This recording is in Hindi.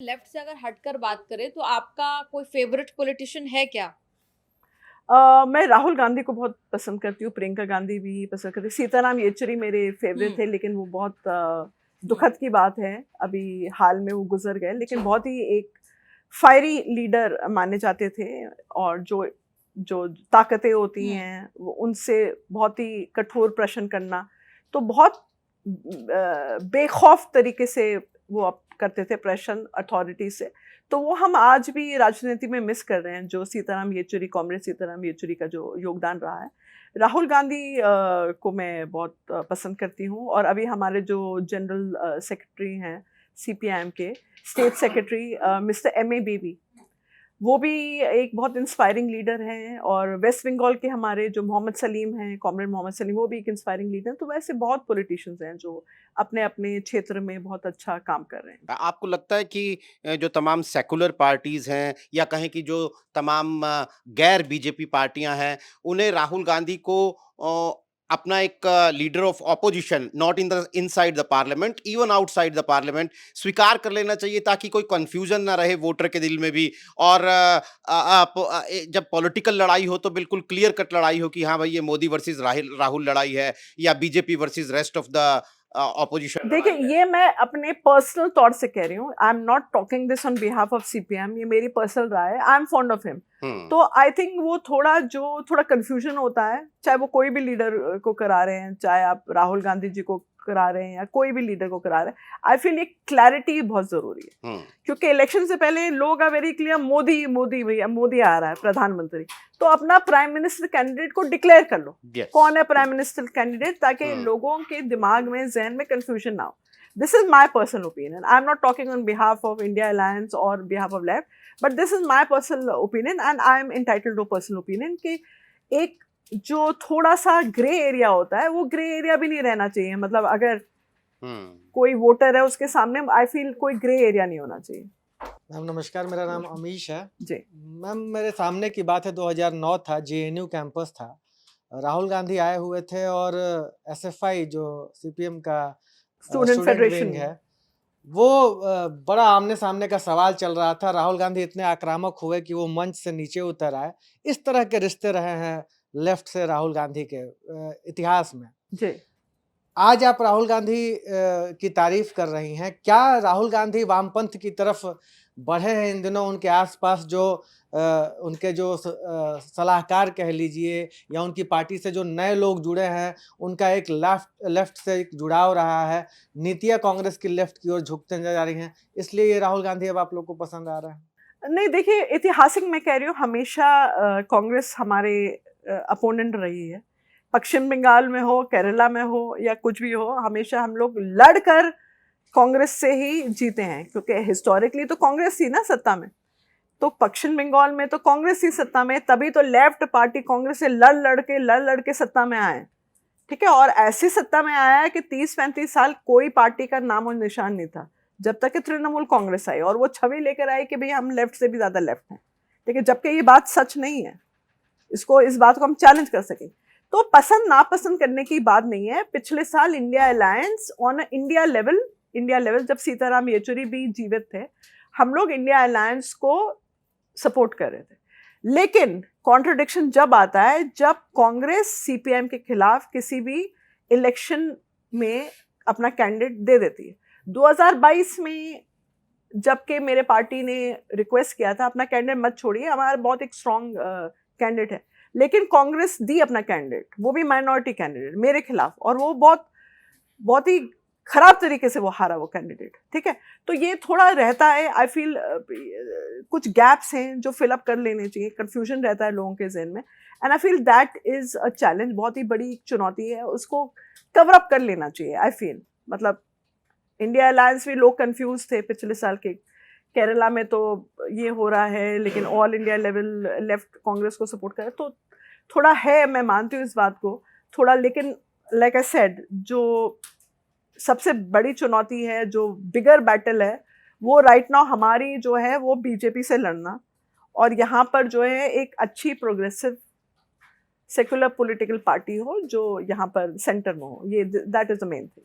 लेफ्ट से अगर हटकर बात करें तो आपका कोई फेवरेट पॉलिटिशियन है क्या? मैं राहुल गांधी को बहुत पसंद करती हूँ, प्रियंका गांधी भी पसंद करती हूँ, सीताराम येचुरी मेरे फेवरेट हम्म। थे, लेकिन वो बहुत दुखद की बात है, अभी हाल में वो गुजर गए। लेकिन जी। बहुत ही एक फायरी लीडर माने जाते थे, और जो जो ताकतें होती हम्म। हैं वो उनसे बहुत ही कठोर प्रश्न करना, तो बहुत बेखौफ तरीके से वो करते थे प्रश्न अथॉरिटी से। तो वो हम आज भी राजनीति में मिस कर रहे हैं, जो सीताराम येचुरी, कॉमरेड सीताराम येचुरी का जो योगदान रहा है। राहुल गांधी को मैं बहुत पसंद करती हूँ, और अभी हमारे जो जनरल सेक्रेटरी हैं सीपीआईएम के, state secretary mister M A Baby, वो भी एक बहुत इंस्पायरिंग लीडर हैं। और वेस्ट बंगाल के हमारे जो मोहम्मद सलीम हैं, कॉमरेड मोहम्मद सलीम, वो भी एक इंस्पायरिंग लीडर हैं। तो वैसे बहुत पॉलिटिशियंस हैं जो अपने अपने क्षेत्र में बहुत अच्छा काम कर रहे हैं। आपको लगता है कि जो तमाम सेकुलर पार्टीज हैं या कहें कि जो तमाम गैर बीजेपी पार्टियां हैं, उन्हें राहुल गांधी को अपना एक leader of opposition, not in the inside the parliament, even outside the parliament, स्वीकार कर लेना चाहिए ताकि कोई कंफ्यूजन ना रहे वोटर के दिल में भी। और जब पॉलिटिकल लड़ाई हो तो बिल्कुल क्लियर कट लड़ाई हो कि हाँ भाई, ये मोदी वर्सेस राहुल राहुल लड़ाई है या BJP versus rest of the opposition देखिए, लड़ाई है। ये मैं अपने पर्सनल तौर से कह रही हूँ, I am not talking this on behalf of CPM, ये मेरी पर्सनल राय है। I am fond of him. Hmm. तो आई थिंक वो थोड़ा कंफ्यूजन होता है, चाहे वो कोई भी लीडर को करा रहे हैं, चाहे आप राहुल गांधी जी को करा रहे हैं या कोई भी लीडर को करा रहे हैं। आई फील ये क्लैरिटी बहुत जरूरी है, क्योंकि इलेक्शन से पहले लोग are very clear, Modi Modi, भैया मोदी आ रहा है प्रधानमंत्री, तो अपना प्राइम मिनिस्टर कैंडिडेट को डिक्लेयर कर लो। Yes. कौन है प्राइम मिनिस्टर कैंडिडेट, ताकि लोगों के दिमाग में, जहन में कंफ्यूजन ना हो। This is my personal opinion, I am not talking on behalf of India alliance और behalf of left, but this is my personal opinion and I am entitled to personal opinion कि एक जो थोड़ा सा ग्रे एरिया होता है, वो ग्रे एरिया भी नहीं रहना चाहिए। मतलब अगर कोई वोटर है उसके सामने, आई फील कोई ग्रे एरिया नहीं होना चाहिए। मैम नमस्कार, मेरा नाम अमीश है जी। मैम, मेरे सामने की बात है, 2009 था, जेएनयू कैंपस था, राहुल गांधी आए हुए थे और एसएफआई जो सीपीएम का स्टूडेंट स्टूडेंट फेडरेशन विंग है, वो बड़ा आमने सामने का सवाल चल रहा था। राहुल गांधी इतने आक्रामक हुए कि वो मंच से नीचे उतर आए। इस तरह के रिश्ते रहे हैं लेफ्ट से राहुल गांधी के इतिहास में। जी। आज आप राहुल गांधी की तारीफ कर रही हैं, क्या राहुल गांधी वामपंथ की तरफ बढ़े हैं इन दिनों? उनके आसपास जो उनके जो सलाहकार कह लीजिए, या उनकी पार्टी से जो नए लोग जुड़े हैं, उनका एक लेफ्ट से एक जुड़ाव रहा है, नीतियां कांग्रेस की लेफ्ट की ओर झुकते जा रही हैं, इसलिए ये राहुल गांधी अब आप लोग को पसंद आ रहा है? नहीं, देखिए, ऐतिहासिक मैं कह रही हूँ, हमेशा कांग्रेस हमारे अपोनेंट रही है। पश्चिम बंगाल में हो, केरला में हो, या कुछ भी हो, हमेशा हम लोग लड़कर कांग्रेस से ही जीते हैं, क्योंकि हिस्टोरिकली तो कांग्रेस थी ना सत्ता में। तो पश्चिम बंगाल में तो कांग्रेस ही सत्ता में, तभी तो लेफ्ट पार्टी कांग्रेस से लड़ लड़ के सत्ता में आए। ठीक है, और ऐसी सत्ता में आया है कि 30-35 साल कोई पार्टी का नाम और निशान नहीं था, जब तक कि तृणमूल कांग्रेस आई, और वो छवि लेकर आई कि भाई हम लेफ्ट से भी ज्यादा लेफ्ट हैं। ठीक है, जबकि ये बात सच नहीं है। इस बात को हम चैलेंज कर सकें। तो पसंद नापसंद करने की बात नहीं है। पिछले साल India alliance on India level जब सीताराम येचुरी भी जीवित थे, हम लोग इंडिया अलायंस को सपोर्ट कर रहे थे। लेकिन कॉन्ट्रडिक्शन जब आता है, जब कांग्रेस सीपीएम के खिलाफ किसी भी इलेक्शन में अपना कैंडिडेट दे देती है। 2022 में जबकि मेरे पार्टी ने रिक्वेस्ट किया था अपना कैंडिडेट मत छोड़िए, हमारा बहुत एक स्ट्रॉन्ग कैंडिडेट है, लेकिन कांग्रेस दी अपना कैंडिडेट, वो भी माइनॉरिटी कैंडिडेट मेरे खिलाफ, और वो बहुत ही खराब तरीके से वो हारा वो कैंडिडेट। ठीक है, तो ये थोड़ा रहता है, आई फील कुछ गैप्स हैं जो फिलअप कर लेने चाहिए, कंफ्यूजन रहता है लोगों के जहन में, and I feel that is a challenge, बहुत ही बड़ी चुनौती है, उसको कवर अप कर लेना चाहिए। आई फील मतलब इंडिया अलायंस भी लोग कंफ्यूज थे पिछले साल के, केरला में तो ये हो रहा है, लेकिन all India level left Congress को सपोर्ट करे, तो थोड़ा है, मैं मानती हूँ इस बात को थोड़ा। लेकिन लाइक आई सेड, जो सबसे बड़ी चुनौती है, जो बिगर बैटल है, वो राइट नाउ हमारी जो है वो बीजेपी से लड़ना, और यहाँ पर जो है एक अच्छी प्रोग्रेसिव सेकुलर पॉलिटिकल पार्टी हो जो यहाँ पर सेंटर में हो, ये that is the main thing.